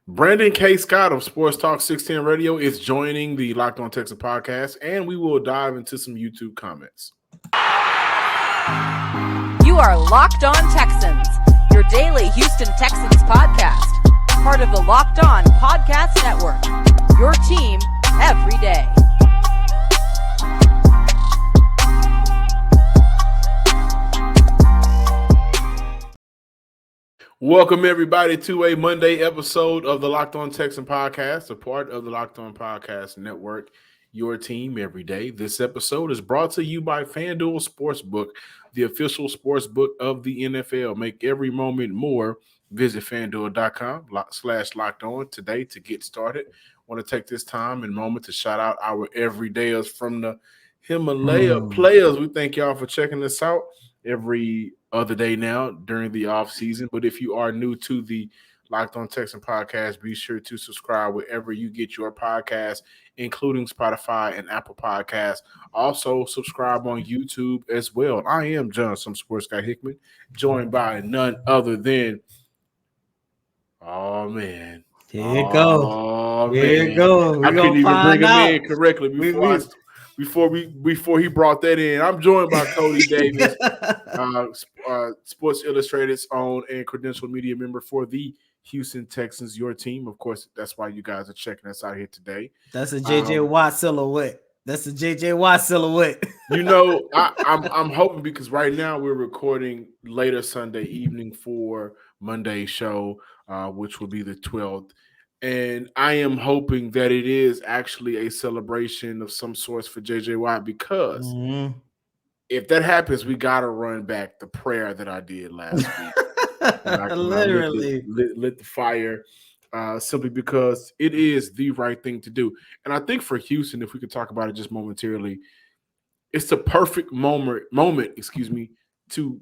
Brandon K. Scott of Sports Talk 610 Radio is joining the Locked On Texans podcast, and we will dive into some YouTube comments. You are Locked On Texans, your daily Houston Texans podcast, part of the Locked On Podcast Network, your team every day. Welcome, everybody, to a Monday episode of the Locked On Texan podcast, a part of the Locked On Podcast Network, your team every day. This episode is brought to you by FanDuel Sportsbook, the official sportsbook of the NFL. Make every moment more. Visit FanDuel.com/LockedOn today to get started. I want to take this time and moment to shout out our everydayers from the Himalaya players. We thank y'all for checking us out every other day now during the off season. But if you are new to the Locked On Texan podcast, be sure to subscribe wherever you get your podcast, including Spotify and Apple Podcasts. Also subscribe on YouTube as well. I am John, some sports guy Hickman, joined by none other than Here it goes. Here it goes. I couldn't even bring him in correctly before he brought that in. I'm joined by Cody Davis, Sports Illustrated's own and credentialed media member for the Houston Texans, your team. Of course, that's why you guys are checking us out here today. That's a J.J. Watt silhouette. You know, I'm hoping, because right now we're recording later Sunday evening for Monday's show, which will be the 12th. And I am hoping that it is actually a celebration of some sorts for J.J. Watt, because if that happens, we got to run back the prayer that I did last week. Literally. Lit the fire, simply because it is the right thing to do. And I think for Houston, if we could talk about it just momentarily, it's the perfect moment, to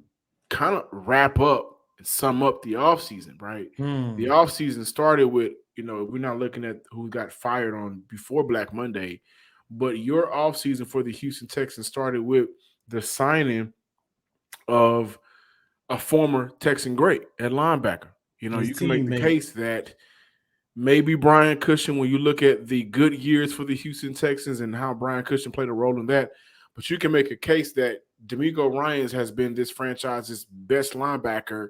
kind of wrap up and sum up the offseason, right? The offseason started with, we're not looking at who got fired on before Black Monday, but your offseason for the Houston Texans started with the signing of a former Texan great at linebacker. You can make the case that maybe Brian Cushing, when you look at the good years for the Houston Texans and how Brian Cushing played a role in that, but you can make a case that D'Amico Ryans has been this franchise's best linebacker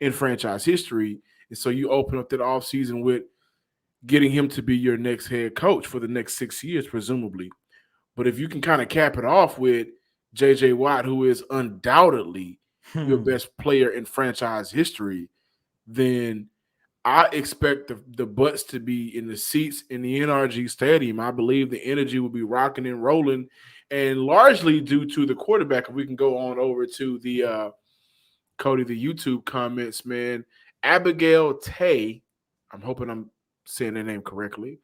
in franchise history. And so you open up that offseason with getting him to be your next head coach for the next 6 years, presumably. But if you can kind of cap it off with J.J. Watt, who is undoubtedly your best player in franchise history, then I expect the butts to be in the seats in the NRG Stadium. I believe the energy will be rocking and rolling, and largely due to the quarterback. If we can go on over to the Cody, the YouTube comments, man. Abigail Tay, I'm hoping I'm saying their name correctly.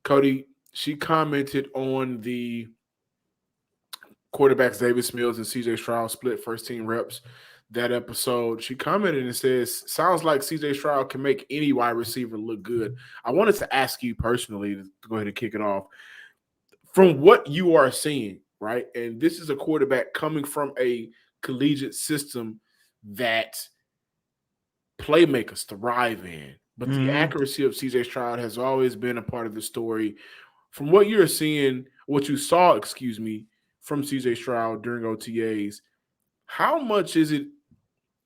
Cody, she commented on the quarterbacks Davis Mills and C.J. Stroud split first team reps. That episode, she commented and says, sounds like C.J. Stroud can make any wide receiver look good. I wanted to ask you personally to go ahead and kick it off. From what you are seeing, right, and this is a quarterback coming from a collegiate system that playmakers thrive in, but the accuracy of C.J. Stroud has always been a part of the story. From what you're seeing, what you saw, from C.J. Stroud during OTAs, how much is it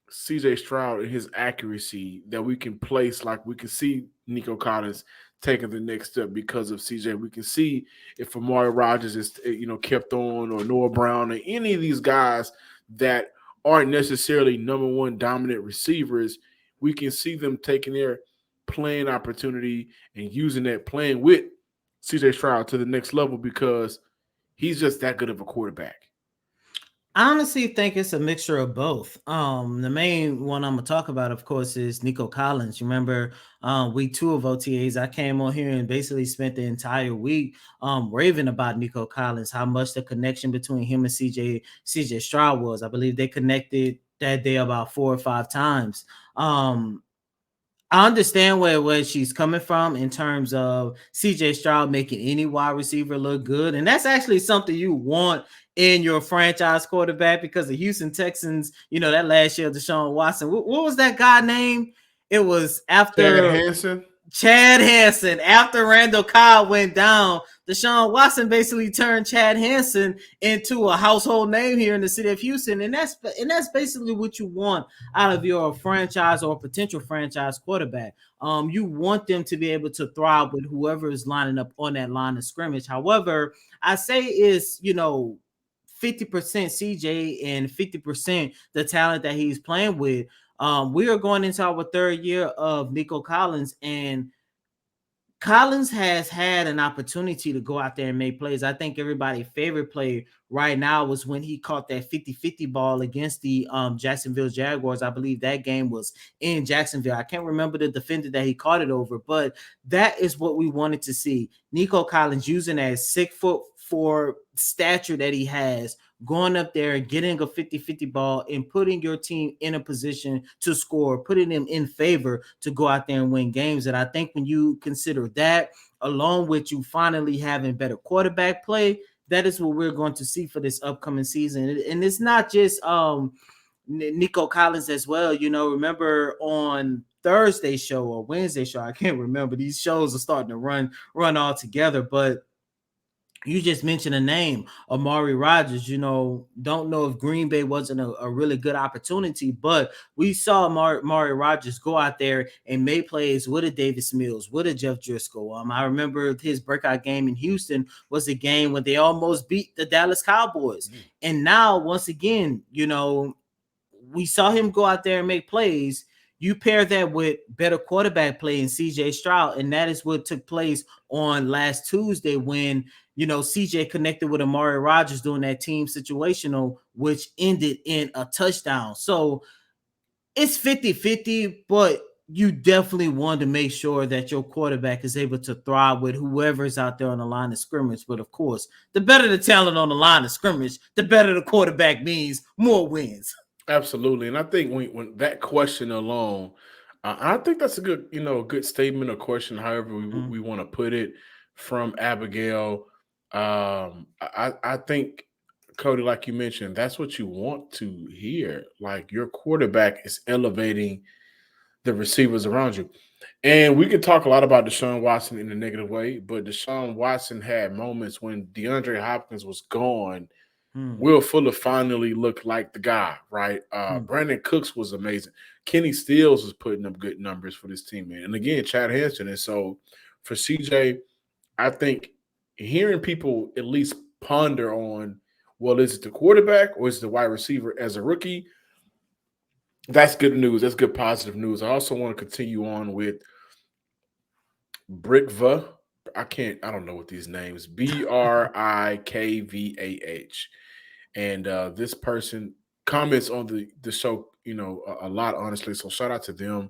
C.J. Stroud and his accuracy that we can place, like we can see Nico Collins taking the next step because of C.J. We can see if Amari Rodgers is, kept on, or Noah Brown, or any of these guys that aren't necessarily number one dominant receivers, we can see them taking their playing opportunity and using that, playing with C.J. Stroud to the next level, because he's just that good of a quarterback. I honestly think it's a mixture of both. The main one I'm gonna talk about, of course, is Nico Collins. You remember week 2 of OTAs, I came on here and basically spent the entire week raving about Nico Collins, how much the connection between him and CJ Stroud was. I believe they connected that day about 4 or 5 times. I understand where she's coming from in terms of C.J. Stroud making any wide receiver look good. And that's actually something you want in your franchise quarterback, because the Houston Texans, that last year, Deshaun Watson, what was that guy name? It was after Tanner Hansen. Chad Hansen. After Randall Cobb went down, Deshaun Watson basically turned Chad Hansen into a household name here in the city of Houston, and that's basically what you want out of your franchise or potential franchise quarterback. You want them to be able to thrive with whoever is lining up on that line of scrimmage. However, I say is 50% CJ and 50% the talent that he's playing with. We are going into our third year of Nico Collins, and Collins has had an opportunity to go out there and make plays. I think everybody's favorite play right now was when he caught that 50-50 ball against the Jacksonville Jaguars. I believe that game was in Jacksonville. I can't remember the defender that he caught it over, but that is what we wanted to see. Nico Collins using that 6'4" stature that he has, going up there and getting a 50-50 ball and putting your team in a position to score, putting them in favor to go out there and win games. And I think when you consider that, along with you finally having better quarterback play, that is what we're going to see for this upcoming season. And it's not just Nico Collins as well. Remember on Thursday show or Wednesday show, I can't remember. These shows are starting to run all together, but you just mentioned a name, Amari Rodgers. Don't know if Green Bay wasn't a really good opportunity, but we saw Amari Rodgers go out there and make plays with a Davis Mills, with a Jeff Driscoll. I remember his breakout game in Houston was a game when they almost beat the Dallas Cowboys. Mm-hmm. And now, once again, we saw him go out there and make plays. You pair that with better quarterback play in C.J. Stroud, and that is what took place on last Tuesday when C.J. connected with Amari Rodgers doing that team situational, which ended in a touchdown. So it's 50-50, but you definitely want to make sure that your quarterback is able to thrive with whoever's out there on the line of scrimmage. But of course, the better the talent on the line of scrimmage, the better the quarterback means more wins. Absolutely. And I think when that question alone, I think that's a good statement or question, however we want to put it, from Abigail. I think, Cody, like you mentioned, that's what you want to hear. Like, your quarterback is elevating the receivers around you. And we could talk a lot about Deshaun Watson in a negative way, but Deshaun Watson had moments when DeAndre Hopkins was gone. Will Fuller finally looked like the guy, right? Brandon Cooks was amazing. Kenny Stills was putting up good numbers for this team, man. And again, Chad Hansen. And so for CJ, I think hearing people at least ponder on, well, is it the quarterback or is it the wide receiver as a rookie? That's good news. That's good positive news. I also want to continue on with Brickva. I don't know what these names, Brikvah. And this person comments on the show, a lot, honestly. So shout out to them.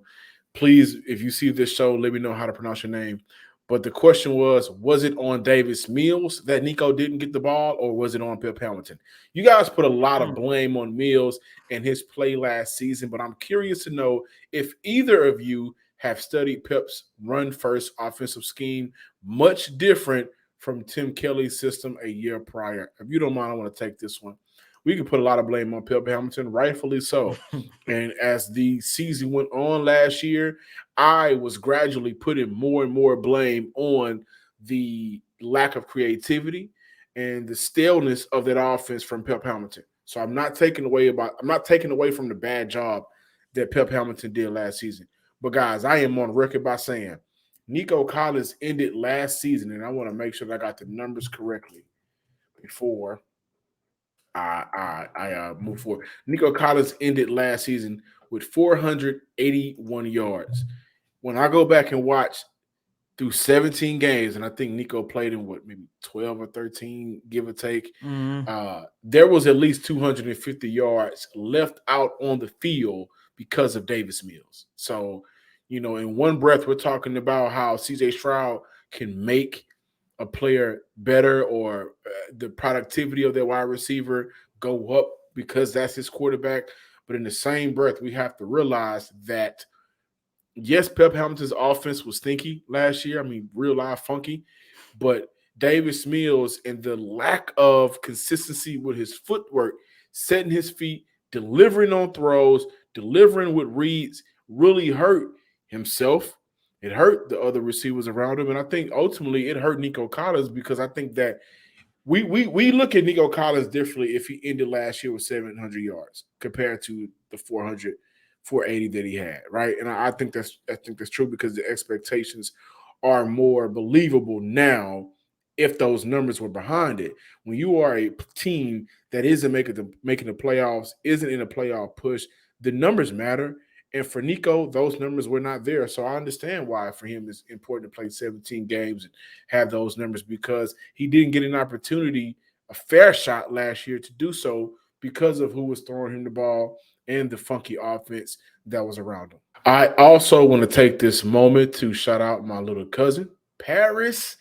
Please, if you see this show, let me know how to pronounce your name. But the question was it on Davis Mills that Nico didn't get the ball, or was it on Pep Hamilton? You guys put a lot of blame on Mills and his play last season, but I'm curious to know if either of you have studied Pep's run-first offensive scheme, much different from Tim Kelly's system a year prior. If you don't mind, I want to take this one. We can put a lot of blame on Pep Hamilton, rightfully so. And as the season went on last year, I was gradually putting more and more blame on the lack of creativity and the staleness of that offense from Pep Hamilton. So I'm not taking away from the bad job that Pep Hamilton did last season. But guys, I am on record by saying Nico Collins ended last season, and I want to make sure that I got the numbers correctly before I move forward. Nico Collins ended last season with 481 yards. When I go back and watch through 17 games, and I think Nico played in maybe 12 or 13, give or take, there was at least 250 yards left out on the field because of Davis Mills. So, in one breath, we're talking about how C.J. Stroud can make a player better, or the productivity of their wide receiver go up because that's his quarterback. But in the same breath, we have to realize that, yes, Pep Hamilton's offense was stinky last year. I mean, real live funky. But Davis Mills and the lack of consistency with his footwork, setting his feet, delivering on throws, delivering with reads, really hurt himself, It hurt the other receivers around him, and I think ultimately it hurt Nico Collins because I think that we look at Nico Collins differently if he ended last year with 700 yards compared to the 400, 480 that he had, right? And I think that's true because the expectations are more believable now if those numbers were behind it. When you are a team that isn't making the playoffs, isn't in a playoff push, the numbers matter. And for Nico, those numbers were not there. So I understand why for him it's important to play 17 games and have those numbers because he didn't get an opportunity, a fair shot last year to do so because of who was throwing him the ball and the funky offense that was around him. I also want to take this moment to shout out my little cousin, Paris.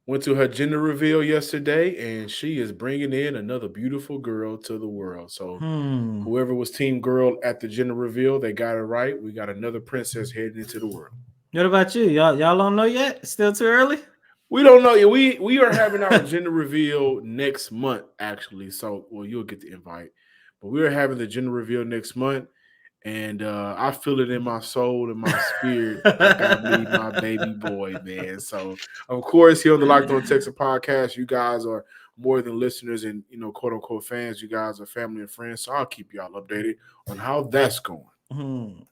Went to her gender reveal yesterday, and she is bringing in another beautiful girl to the world. So, whoever was team girl at the gender reveal, they got it right. We got another princess heading into the world. What about you? Y'all don't know yet? Still too early? We don't know yet. We are having our gender reveal next month, actually. So, well, you'll get the invite, but we are having the gender reveal next month. And I feel it in my soul and my spirit. I gotta meet my baby boy, man. So, of course, here on the Locked On Texas podcast, you guys are more than listeners and quote unquote fans. You guys are family and friends. So I'll keep y'all updated on how that's going.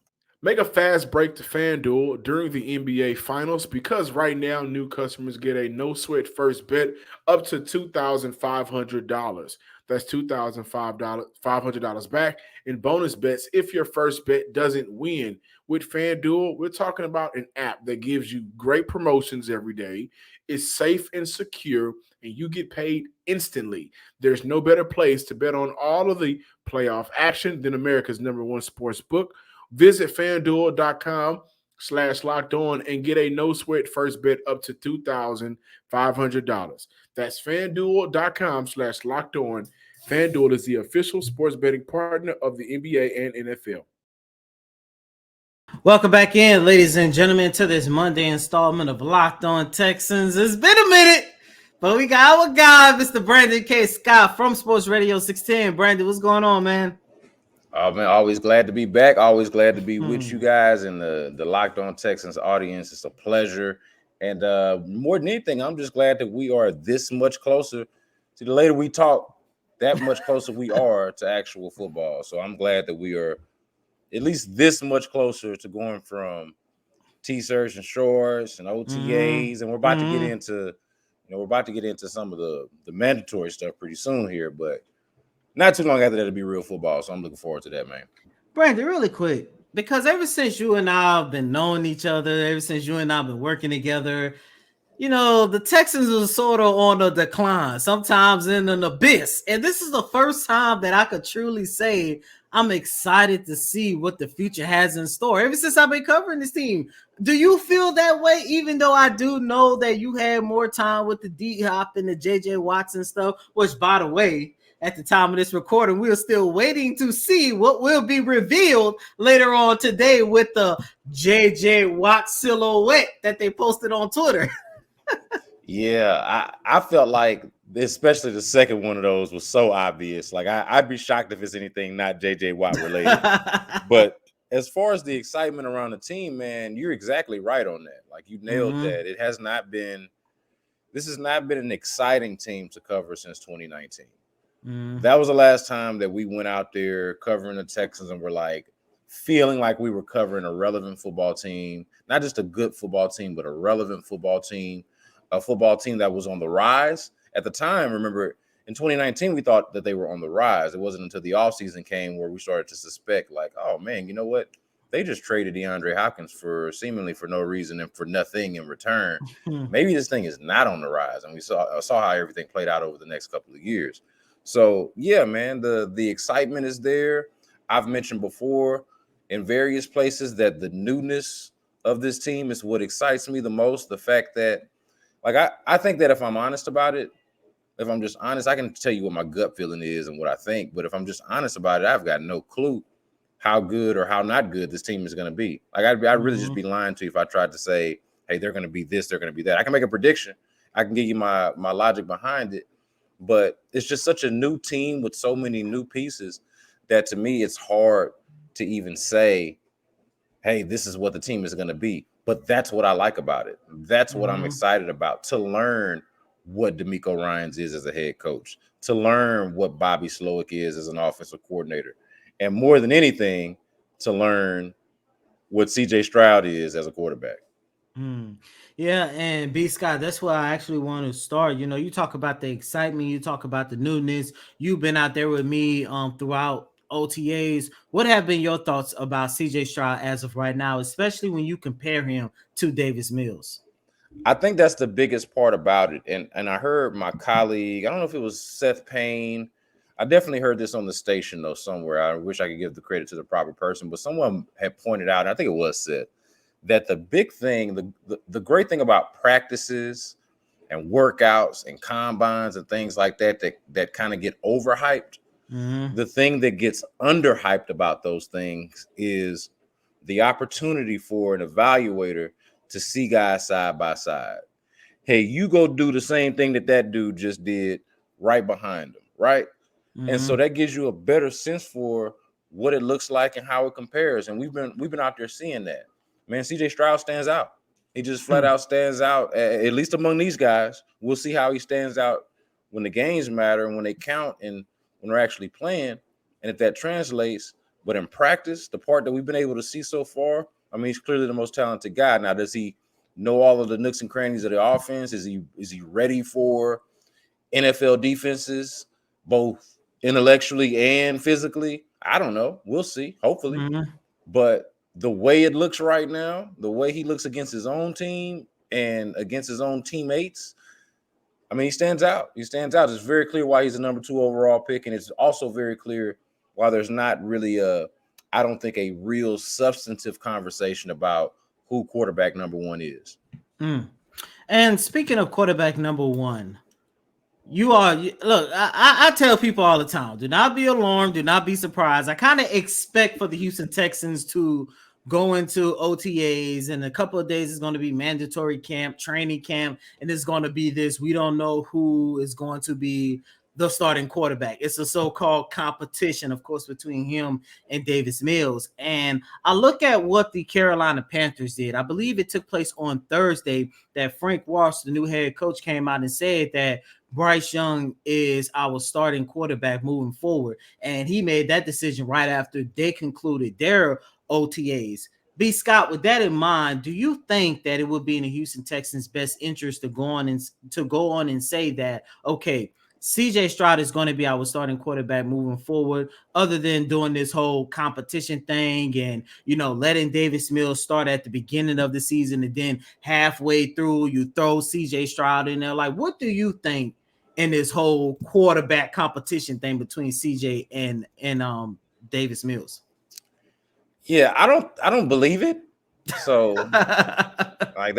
Make a fast break to FanDuel during the NBA Finals because right now new customers get a no sweat first bet up to $2,500. That's $2,500 back in bonus bets if your first bet doesn't win. With FanDuel, we're talking about an app that gives you great promotions every day. It's safe and secure, and you get paid instantly. There's no better place to bet on all of the playoff action than America's #1 sports book. Visit FanDuel.com/locked on and get a no sweat first bet up to $2,500. That's FanDuel.com/locked on. FanDuel is the official sports betting partner of the NBA and NFL. Welcome back in, ladies and gentlemen, to this Monday installment of Locked On Texans. It's been a minute, but we got our guy, Mr. Brandon K. Scott from Sports Radio 610. Brandon, what's going on, man? Oh, man, always glad to be back. Always glad to be with you guys and the Locked On Texans audience. It's a pleasure. And more than anything, I'm just glad that we are this much closer. See, the later we talk, that much closer we are to actual football. So I'm glad that we are at least this much closer to going from T-shirts and shorts and OTAs. And we're about to get into, some of the mandatory stuff pretty soon here, but not too long after that, it'll be real football. So I'm looking forward to that, man. Brandon, really quick, because ever since you and I have been knowing each other, ever since you and I have been working together, the Texans are sort of on a decline, sometimes in an abyss. And this is the first time that I could truly say I'm excited to see what the future has in store. Ever since I've been covering this team, do you feel that way? Even though I do know that you had more time with the D-Hop and the J.J. Watson stuff, which, by the way, at the time of this recording, we are still waiting to see what will be revealed later on today with the J.J. Watt silhouette that they posted on Twitter. Yeah, I felt like, especially the second one of those was so obvious. Like, I'd be shocked if it's anything not J.J. Watt related. But as far as the excitement around the team, man, you're exactly right on that. Like, you nailed that. This has not been an exciting team to cover since 2019. That was the last time that we went out there covering the Texans and were like feeling like we were covering a relevant football team, not just a good football team, but a relevant football team, a football team that was on the rise. At the time, remember, in 2019, we thought that they were on the rise. It wasn't until the offseason came where we started to suspect, like, oh, man, you know what? They just traded DeAndre Hopkins seemingly for no reason and for nothing in return. Maybe this thing is not on the rise. And we saw how everything played out over the next couple of years. So, yeah, man, the excitement is there. I've mentioned before in various places that the newness of this team is what excites me the most. The fact that, like, I think that if I'm honest about it, if I'm just honest, I can tell you what my gut feeling is and what I think. But if I'm just honest about it, I've got no clue how good or how not good this team is going to be. Like, I'd really just be lying to you if I tried to say, hey, they're going to be this, they're going to be that. I can make a prediction. I can give you my logic behind it. But it's just such a new team with so many new pieces that to me, it's hard to even say, hey, this is what the team is going to be. But that's what I like about it. That's what I'm Mhm. excited about, to learn what DeMeco Ryans is as a head coach, to learn what Bobby Slowick is as an offensive coordinator, and more than anything, to learn what CJ Stroud is as a quarterback. Mm. Yeah, and B Scott, that's where I actually want to start. You know, you talk about the excitement, you talk about the newness. You've been out there with me throughout OTAs. What have been your thoughts about CJ Stroud as of right now, especially when you compare him to Davis Mills? I think that's the biggest part about it. And I heard my colleague, I don't know if it was Seth Payne. I definitely heard this on the station though somewhere. I wish I could give the credit to the proper person, but someone had pointed out, and I think it was Seth, that the big thing, the great thing about practices and workouts and combines and things like that kind of get overhyped. Mm-hmm. The thing that gets underhyped about those things is the opportunity for an evaluator to see guys side by side. Hey, you go do the same thing that dude just did right behind him, right? And so Mm-hmm. that gives you a better sense for what it looks like and how it compares. And we've been out there seeing that. Man, CJ Stroud stands out. He just flat out stands out, at least among these guys. We'll see how he stands out when the games matter and when they count and when they're actually playing, and if that translates. But in practice, the part that we've been able to see so far, I mean, he's clearly the most talented guy. Now, does he know all of the nooks and crannies of the offense? Is he ready for NFL defenses, both intellectually and physically? I don't know. We'll see, hopefully. Mm-hmm. But the way it looks right now, the way he looks against his own team and against his own teammates, I mean, he stands out. He stands out. It's very clear why he's the number 2 overall pick. And it's also very clear why there's not really I don't think, a real substantive conversation about who quarterback number 1 is. Mm. And speaking of quarterback number one, look, I tell people all the time, do not be alarmed, do not be surprised. I kind of expect for the Houston Texans to go into OTAs, and a couple of days is going to be mandatory camp, training camp, and it's going to be this. We don't know who is going to be the starting quarterback. It's a so-called competition, of course, between him and Davis Mills. And I look at what the Carolina Panthers did. I believe it took place on Thursday that Frank Walsh, the new head coach, came out and said that Bryce Young is our starting quarterback moving forward. And he made that decision right after they concluded their OTAs. B. Scott, with that in mind, do you think that it would be in the Houston Texans' best interest to go on and say that, okay, CJ Stroud is going to be our starting quarterback moving forward, other than doing this whole competition thing and, letting Davis Mills start at the beginning of the season and then halfway through you throw CJ Stroud in there? Like, what do you think in this whole quarterback competition thing between CJ and Davis Mills? Yeah, I don't believe it. So like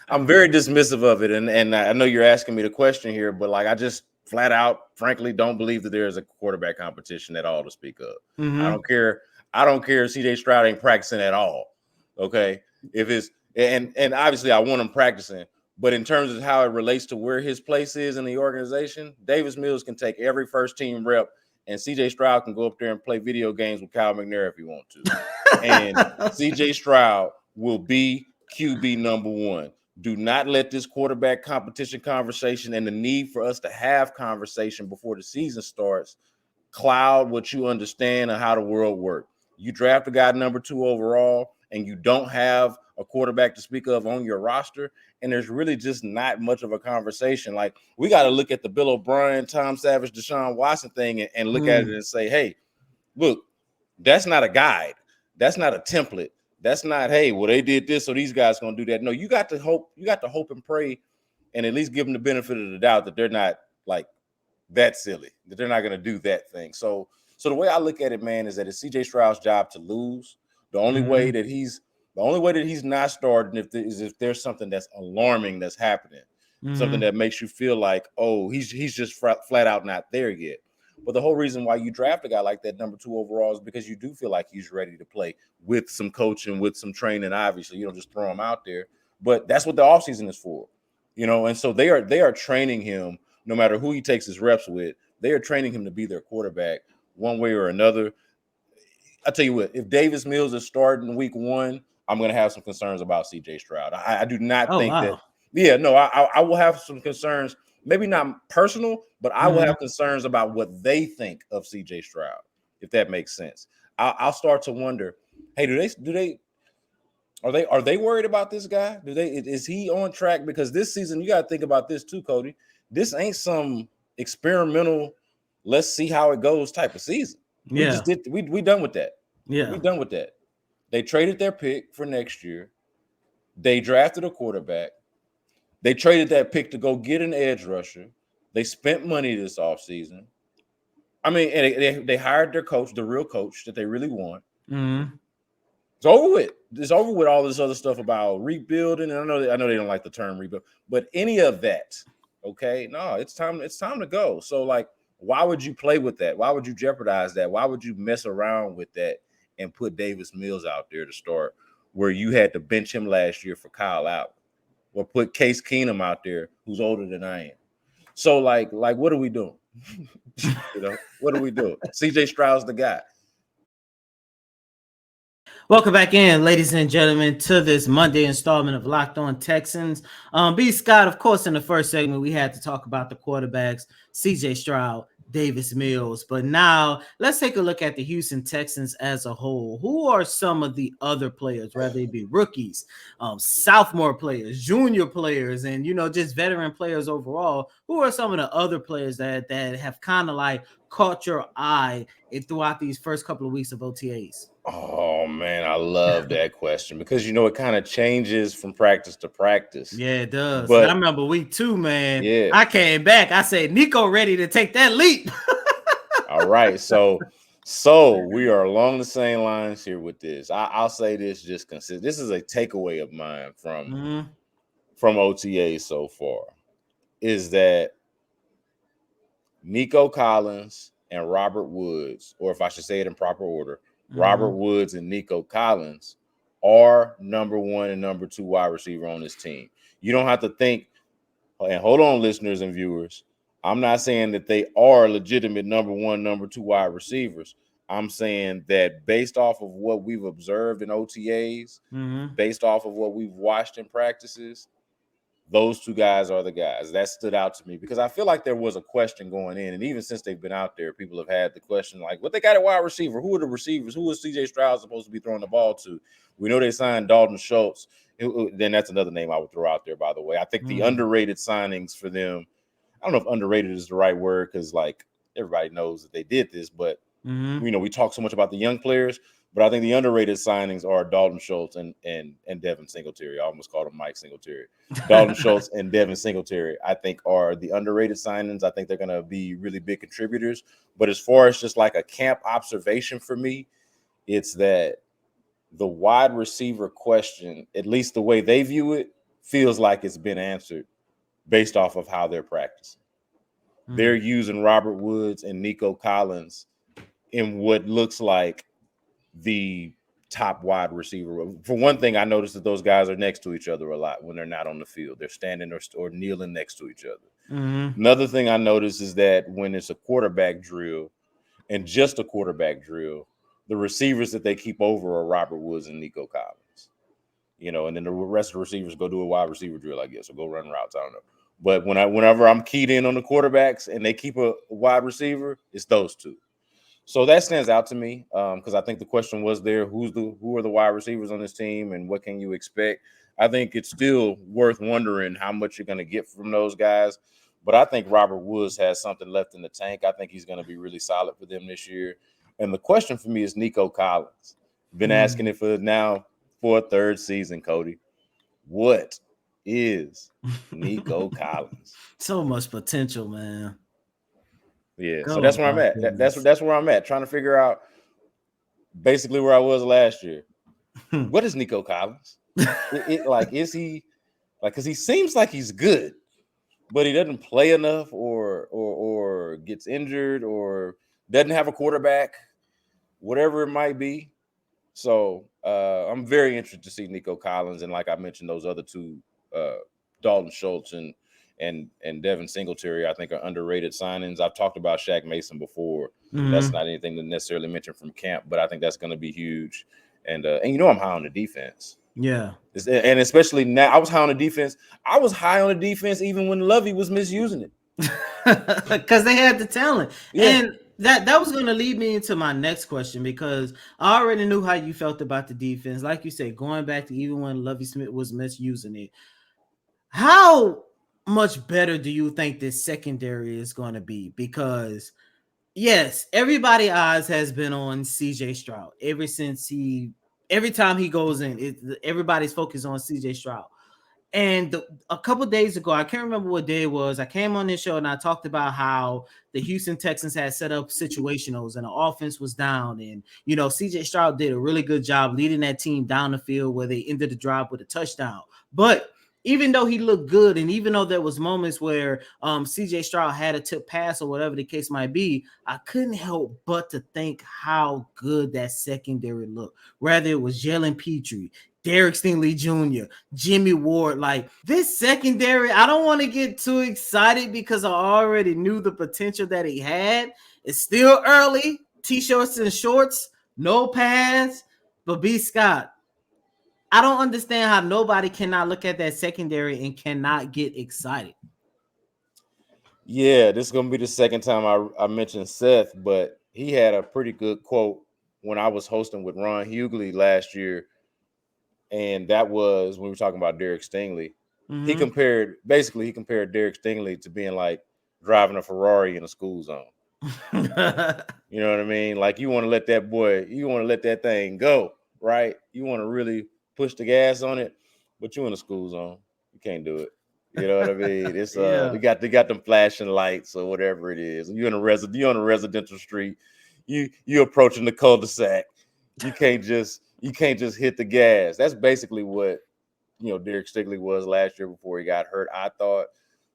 I'm very dismissive of it. And I know you're asking me the question here, but like I just flat out, frankly, don't believe that there is a quarterback competition at all to speak of. Mm-hmm. I don't care if CJ Stroud ain't practicing at all. Okay. If it's and obviously I want him practicing, but in terms of how it relates to where his place is in the organization, Davis Mills can take every first team rep, and CJ Stroud can go up there and play video games with Kyle McNair if he wants to. And CJ Stroud will be QB number 1. Do not let this quarterback competition conversation and the need for us to have conversation before the season starts cloud what you understand of how the world works. You draft a guy number 2 overall, and you don't have a quarterback to speak of on your roster, and there's really just not much of a conversation. Like, we got to look at the Bill O'Brien, Tom Savage, Deshaun Watson thing and look at it and say, hey, look, that's not a guide. That's not a template. That's not, hey, well, they did this, so these guys going to do that. No, you got to hope and pray and at least give them the benefit of the doubt that they're not like that silly, that they're not going to do that thing. So the way I look at it, man, is that it's CJ Stroud's job to lose. The only way that he's not starting is if there's something that's alarming that's happening, something that makes you feel like, oh, he's just flat out not there yet. But the whole reason why you draft a guy like that number 2 overall is because you do feel like he's ready to play with some coaching, with some training. Obviously, you don't just throw him out there, but that's what the offseason is for, and so they are training him. No matter who he takes his reps with, they are training him to be their quarterback one way or another. I tell you what, if Davis Mills is starting week 1, I'm going to have some concerns about CJ Stroud. I do not Oh, think wow. that. Yeah, no, I will have some concerns. Maybe not personal, but I will have concerns about what they think of CJ Stroud, if that makes sense. I'll start to wonder, hey, are they worried about this guy? Is he on track? Because this season, you got to think about this too, Cody. This ain't some experimental, let's see how it goes type of season. We Yeah. just did. We done with that. Yeah. We done with that. They traded their pick for next year. They drafted a quarterback. They traded that pick to go get an edge rusher. They spent money this offseason. I mean, and they hired their coach, the real coach that they really want. It's over with. It's over with all this other stuff about rebuilding. And I know they don't like the term rebuild, but any of that, okay? No, it's time to go. So, like, why would you play with that? Why would you jeopardize that? Why would you mess around with that and put Davis Mills out there to start where you had to bench him last year for Kyle Allen, or put Case Keenum out there who's older than I am? So, like, what are we doing? What are we doing? CJ Stroud's the guy. Welcome back in, ladies and gentlemen, to this Monday installment of Locked On Texans. B. Scott, of course, in the first segment, we had to talk about the quarterbacks, CJ Stroud, Davis Mills. But now let's take a look at the Houston Texans as a whole. Who are some of the other players, whether they be rookies, sophomore players, junior players, and, just veteran players overall? Who are some of the other players that have kind of like caught your eye throughout these first couple of weeks of OTAs? Oh, man, I love that question because, it kind of changes from practice to practice. Yeah, it does. But I remember week 2, man. Yeah. I came back. I said, Nico ready to take that leap. All right. So we are along the same lines here with this. I'll say this just consistent. This is a takeaway of mine from OTA so far, is that Nico Collins and Robert Woods, or if I should say it in proper order, Robert Woods and Nico Collins are number 1 and number 2 wide receiver on this team. You don't have to think, and hold on, listeners and viewers. I'm not saying that they are legitimate number 1, number 2 wide receivers. I'm saying that based off of what we've observed in OTAs, based off of what we've watched in practices, those 2 guys are the guys. That stood out to me because I feel like there was a question going in. And even since they've been out there, people have had the question, like, what they got at wide receiver? Who are the receivers? Who is CJ Stroud supposed to be throwing the ball to? We know they signed Dalton Schultz. Then that's another name I would throw out there, by the way. I think the underrated signings for them, I don't know if underrated is the right word because, like, everybody knows that they did this, but, we talk so much about the young players. But I think the underrated signings are Dalton Schultz and Devin Singletary. I almost called him Mike Singletary. Dalton Schultz and Devin Singletary, I think, are the underrated signings. I think they're going to be really big contributors. But as far as just like a camp observation for me, it's that the wide receiver question, at least the way they view it, feels like it's been answered based off of how they're practicing. They're using Robert Woods and Nico Collins in what looks like the top wide receiver. For one thing, I noticed that those guys are next to each other a lot when they're not on the field. They're standing or kneeling next to each other. Another thing I noticed is that when it's a quarterback drill and just a quarterback drill, the receivers that they keep over are Robert Woods and Nico Collins. And then the rest of the receivers go do a wide receiver drill, I guess, or go run routes. I don't know. But whenever I'm keyed in on the quarterbacks and they keep a wide receiver, it's those 2. So that stands out to me because I think the question was there, who are the wide receivers on this team and what can you expect? I think it's still worth wondering how much you're going to get from those guys. But I think Robert Woods has something left in the tank. I think he's going to be really solid for them this year. And the question for me is Nico Collins. Been asking it for a 3rd season, Cody. What is Nico Collins? So much potential, man. Yeah, so that's where I'm at. That's where I'm at, trying to figure out basically where I was last year. What is Nico Collins? Is he like? Because he seems like he's good, but he doesn't play enough, or gets injured, or doesn't have a quarterback, whatever it might be. So I'm very interested to see Nico Collins, and like I mentioned, those other 2, Dalton Schultz and Devin Singletary, I think, are underrated signings. I've talked about Shaq Mason before. That's not anything to necessarily mention from camp, but I think that's going to be huge. And I'm high on the defense. Yeah. And especially now, I was high on the defense. I was high on the defense even when Lovey was misusing it. Because they had the talent. Yeah. And that was going to lead me into my next question, because I already knew how you felt about the defense. Like you said, going back to even when Lovey Smith was misusing it. How much better do you think this secondary is going to be? Because yes, everybody's eyes has been on CJ Stroud every time he goes in, everybody's focused on CJ Stroud. And a couple days ago, I can't remember what day it was, I came on this show and I talked about how the Houston Texans had set up situationals and the offense was down. And, CJ Stroud did a really good job leading that team down the field where they ended the drive with a touchdown. But even though he looked good, and even though there was moments where CJ Stroud had a tip pass or whatever the case might be, I couldn't help but to think how good that secondary looked. Whether it was Jalen Petrie, Derek Stingley Jr., Jimmy Ward, like this secondary, I don't want to get too excited because I already knew the potential that he had. It's still early, t-shirts and shorts, no pads, but B. Scott, I don't understand how nobody cannot look at that secondary and cannot get excited. Yeah, this is going to be the second time I mentioned Seth, but he had a pretty good quote when I was hosting with Ron Hughley last year. And that was when we were talking about Derek Stingley. Mm-hmm. He compared Derek Stingley to being like driving a Ferrari in a school zone. You know what I mean? Like you want to let that thing go, right? You want to really push the gas on it, but you're in a school zone. You can't do it. You know what I mean? It's they got them flashing lights or whatever it is. You're on a residential street. You approaching the cul-de-sac. You can't just hit the gas. That's basically what Derek Stingley was last year before he got hurt, I thought.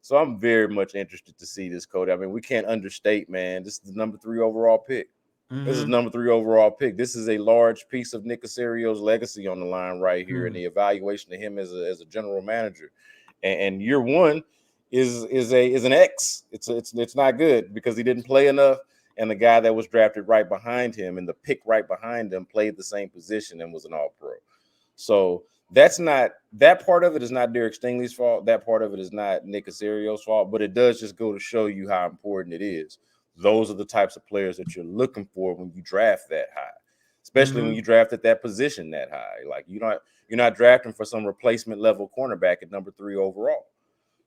So I'm very much interested to see this, Cody. I mean, we can't understate, man. This is the number 3 overall pick. Mm-hmm. This is number 3 overall pick. This is a large piece of Nick Caserio's legacy on the line right here, and the evaluation of him as a general manager. And year one is an X. It's not good because he didn't play enough, and the guy that was drafted right behind him and the pick right behind him played the same position and was an All-Pro. So that part of it is not Derek Stingley's fault. That part of it is not Nick Caserio's fault, but it does just go to show you how important it is. Those are the types of players that you're looking for when you draft that high, especially when you draft at that position that high. Like you're not drafting for some replacement level cornerback at number 3 overall.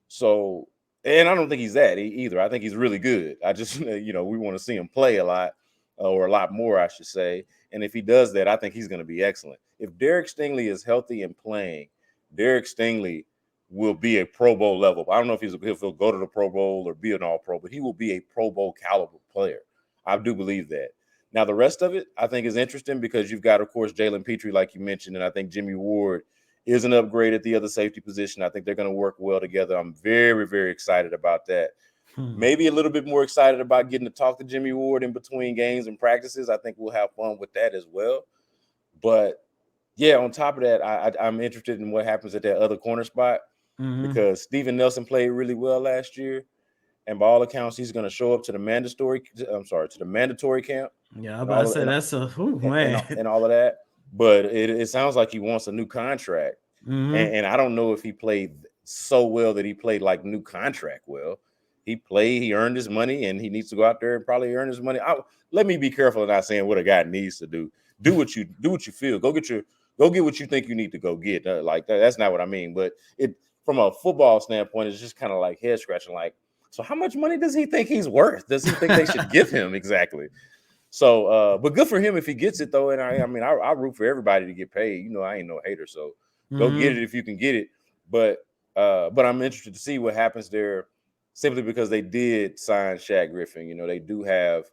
So, and I don't think he's that either. I think he's really good. I just, we want to see him play a lot or a lot more, I should say. And if he does that, I think he's going to be excellent. If Derek Stingley is healthy and playing, Derek Stingley will be a Pro Bowl level. I don't know if he'll go to the Pro Bowl or be an All-Pro, but he will be a Pro Bowl caliber player. I do believe that. Now, the rest of it, I think, is interesting because you've got, of course, Jalen Petrie, like you mentioned, and I think Jimmy Ward is an upgrade at the other safety position. I think they're going to work well together. I'm very, very excited about that. Maybe a little bit more excited about getting to talk to Jimmy Ward in between games and practices. I think we'll have fun with that as well. But, yeah, on top of that, I'm interested in what happens at that other corner spot because Steven Nelson played really well last year. And by all accounts, he's going to show up to the mandatory camp. Yeah, I'm about to say that's man. And all of that. But it sounds like he wants a new contract. And I don't know if he played so well that he played like new contract well. He earned his money, and he needs to go out there and probably earn his money. Let me be careful of not saying what a guy needs to do. Do what you feel. Go get what you think you need to go get. That's not what I mean. But from a football standpoint, it's just kind of like head scratching. Like, so how much money does he think he's worth? Does he think they should give him exactly? So, but good for him if he gets it though. And I root for everybody to get paid. I ain't no hater, so go get it if you can get it. But I'm interested to see what happens there, simply because they did sign Shaq Griffin. They do have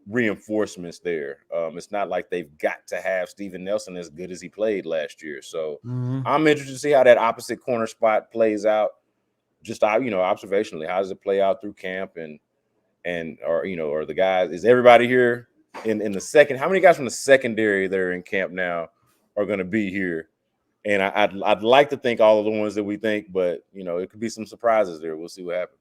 reinforcements there. It's not like they've got to have Steven Nelson as good as he played last year. So I'm interested to see how that opposite corner spot plays out. Just observationally, how does it play out through camp or the guys? Is everybody here in the second? How many guys from the secondary that are in camp now are going to be here? And I'd like to think all of the ones that we think, but it could be some surprises there. We'll see what happens.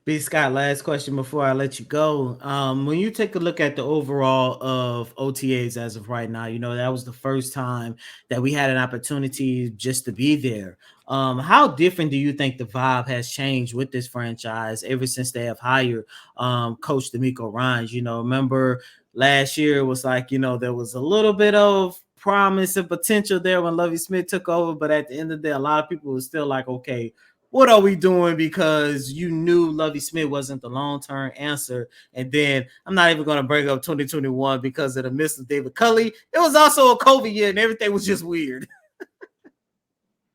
B. Scott, last question before I let you go. When you take a look at the overall of OTAs as of right now, that was the first time that we had an opportunity just to be there. How different do you think the vibe has changed with this franchise ever since they have hired Coach D'Amico Ryans? Remember last year it was like, there was a little bit of promise and potential there when Lovie Smith took over, but at the end of the day, a lot of people were still like, okay, what are we doing? Because you knew Lovie Smith wasn't the long-term answer. And then I'm not even going to bring up 2021 because of the miss of David Culley. It was also a COVID year and everything was just weird.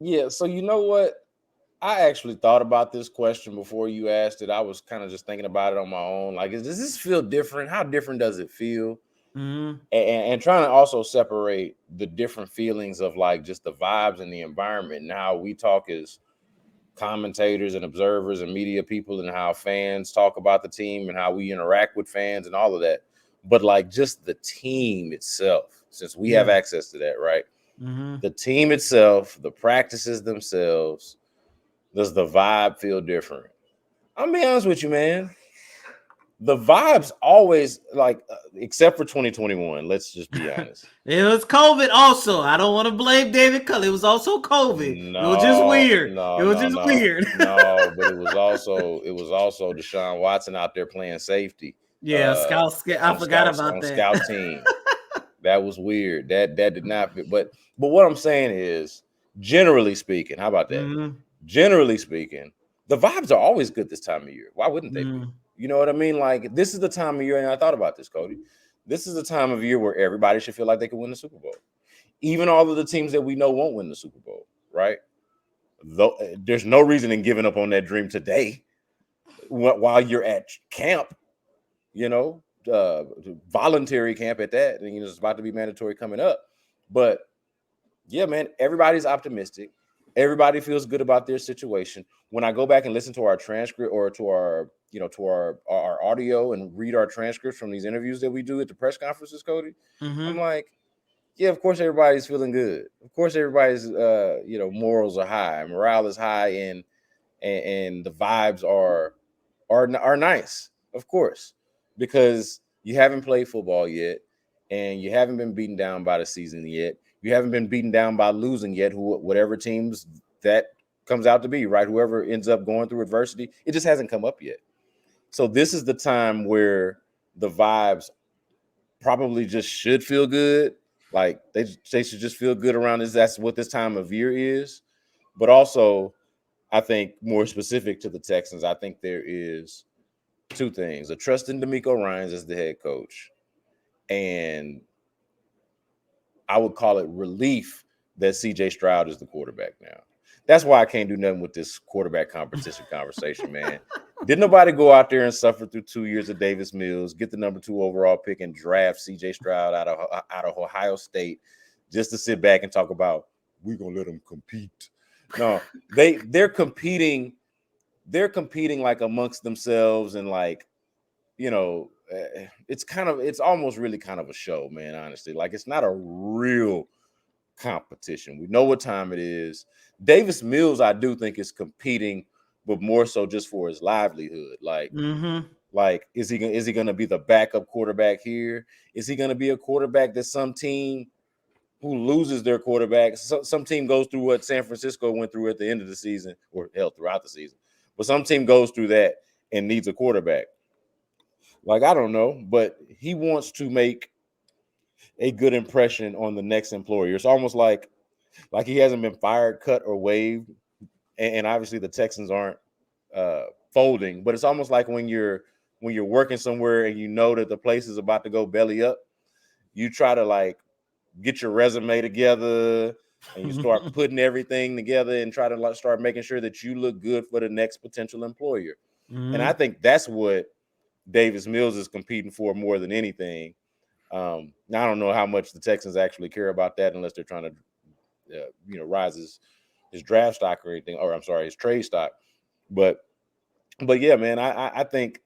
Yeah, so you know what? I actually thought about this question before you asked it. I was kind of just thinking about it on my own. Like, does this feel different? How different does it feel? Mm-hmm. And trying to also separate the different feelings of like just the vibes and the environment and how we talk as commentators and observers and media people and how fans talk about the team and how we interact with fans and all of that. But like just the team itself, since we have access to that, right? Mm-hmm. The team itself, the practices themselves, does the vibe feel different? I'll be honest with you, man. The vibes always like, except for 2021. Let's just be honest. It was COVID also. I don't want to blame David Culley. It was also COVID. It was just No, weird. no, It was no, just no, weird. no. But it was also Deshaun Watson out there playing safety. Yeah, I forgot about On that. scout team. That was weird. That did not fit. But what I'm saying is, generally speaking, how about that? Mm-hmm. Generally speaking, the vibes are always good this time of year. Why wouldn't they be? Mm-hmm. You know what I mean? Like, this is the time of year, and I thought about this, Cody. This is the time of year where everybody should feel like they can win the Super Bowl. Even all of the teams that we know won't win the Super Bowl, right? Though there's no reason in giving up on that dream today while you're at camp, you know, voluntary camp at that, and it's about to be mandatory coming up. But yeah, man, everybody's optimistic. Everybody feels good about their situation. When I go back and listen to our transcript or to our, to our audio and read our transcripts from these interviews that we do at the press conferences, Cody, I'm Mm-hmm. like, yeah, of course everybody's feeling good. Of course everybody's, morals are high, morale is high, and the vibes are nice, of course, because you haven't played football yet, and you haven't been beaten down by the season yet. You haven't been beaten down by losing yet. Whatever teams that comes out to be, right? Whoever ends up going through adversity, it just hasn't come up yet. So this is the time where the vibes probably just should feel good. Like they should just feel good around this. That's what this time of year is. But also, I think more specific to the Texans, I think there is two things: a trust in D'Amico Ryans as the head coach, and I would call it relief that C.J. Stroud is the quarterback now. That's why I can't do nothing with this quarterback competition conversation, man. Didn't nobody go out there and suffer through 2 years of Davis Mills, get the number 2 overall pick, and draft C.J. Stroud out of Ohio State just to sit back and talk about we're gonna let them compete? No, they're competing. They're competing like amongst themselves, and like, it's almost really kind of a show, man. Honestly, like it's not a real competition. We know what time it is. Davis Mills, I do think, is competing, but more so just for his livelihood. Mm-hmm. Like is he going to be the backup quarterback here? Is he going to be a quarterback that some team who loses their quarterback, some team goes through what San Francisco went through at the end of the season, or hell, throughout the season, but some team goes through that and needs a quarterback? Like, I don't know, but he wants to make a good impression on the next employer. It's almost like he hasn't been fired, cut, or waived, and obviously the Texans aren't folding. But it's almost like when you're working somewhere and you know that the place is about to go belly up, you try to like get your resume together and you start putting everything together and try to like start making sure that you look good for the next potential employer. Mm-hmm. And I think that's what Davis Mills is competing for more than anything. I don't know how much the Texans actually care about that unless they're trying to, rise his draft stock or anything, or I'm sorry, his trade stock. But yeah, man, I think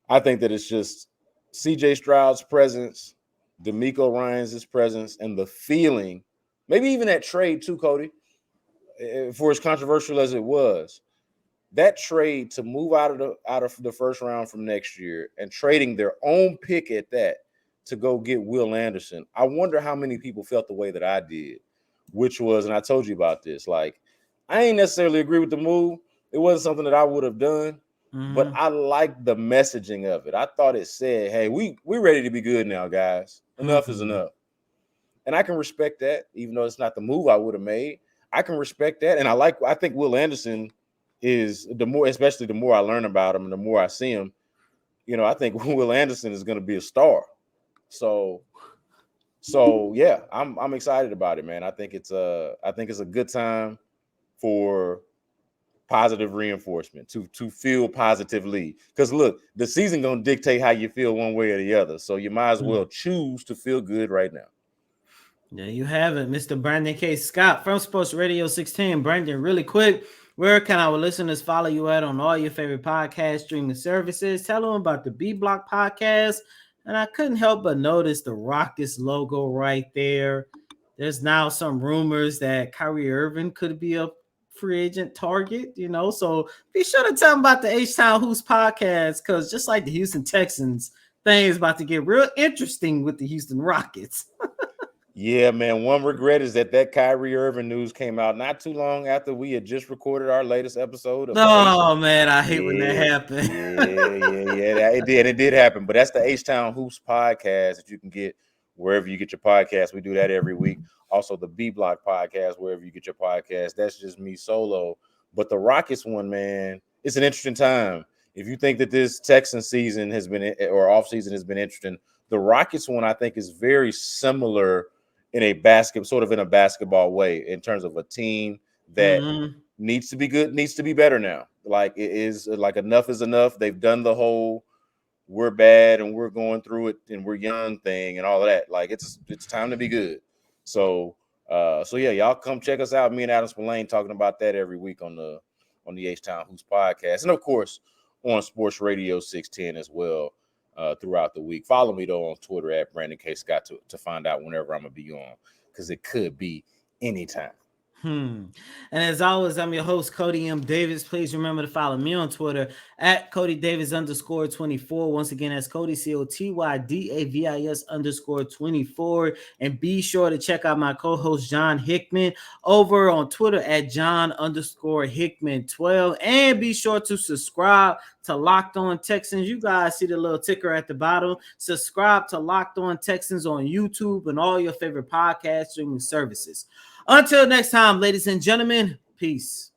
that it's just C.J. Stroud's presence, D'Amico Ryans' presence, and the feeling, maybe even that trade too, Cody, for as controversial as it was. that trade to move out of the first round from next year and trading their own pick at that to go get Will Anderson, I wonder how many people felt the way that I did, which was, and I told you about this, like, I ain't necessarily agree with the move. It wasn't something that I would have done, but I liked the messaging of it. I thought it said, hey, we're ready to be good now, guys. Enough is enough. And I can respect that, even though it's not the move I would have made. I can respect that. And I think Will Anderson is especially the more I learn about him and the more I see him, I think Will Anderson is going to be a star. So yeah, I'm excited about it, man. I think it's a good time for positive reinforcement to feel positively. Because look, the season gonna dictate how you feel one way or the other. So you might as well choose to feel good right now. There you have it, Mr. Brandon K. Scott from Sports Radio 610. Brandon, really quick, where can our listeners follow you at on all your favorite podcast streaming services? Tell them about the B Block podcast. And I couldn't help but notice the Rockets logo right there. There's now some rumors that Kyrie Irving could be a free agent target, so be sure to tell them about the H-Town Hoops podcast, because just like the Houston Texans, things about to get real interesting with the Houston Rockets. Yeah, man. One regret is that Kyrie Irving news came out not too long after we had just recorded our latest episode of man, I hate when that happens. It did. It did happen. But that's the H-Town Hoops podcast that you can get wherever you get your podcast. We do that every week. Also, the B Block podcast, wherever you get your podcast. That's just me solo. But the Rockets one, man, it's an interesting time. If you think that this Texan season has been, or offseason has been interesting, the Rockets one, I think, is very similar in a basketball way, in terms of a team that needs to be good, needs to be better now. Like, it is like, enough is enough. They've done the whole we're bad and we're going through it and we're young thing and all of that. Like, it's time to be good. So yeah, y'all come check us out. Me and Adam Spillane talking about that every week on the H-Town Hoops podcast, and of course on Sports Radio 610 as well. Throughout the week. Follow me though on Twitter at Brandon K. Scott to find out whenever I'm gonna be on, because it could be anytime. And as always, I'm your host, Cody M. Davis. Please remember to follow me on Twitter at Cody Davis _24. Once again, that's Cody COTYDAVIS _24. And be sure to check out my co-host John Hickman over on Twitter at John _Hickman 12. And be sure to subscribe to Locked On Texans. You guys see the little ticker at the bottom. Subscribe to Locked On Texans on YouTube and all your favorite podcast streaming services. Until next time, ladies and gentlemen, peace.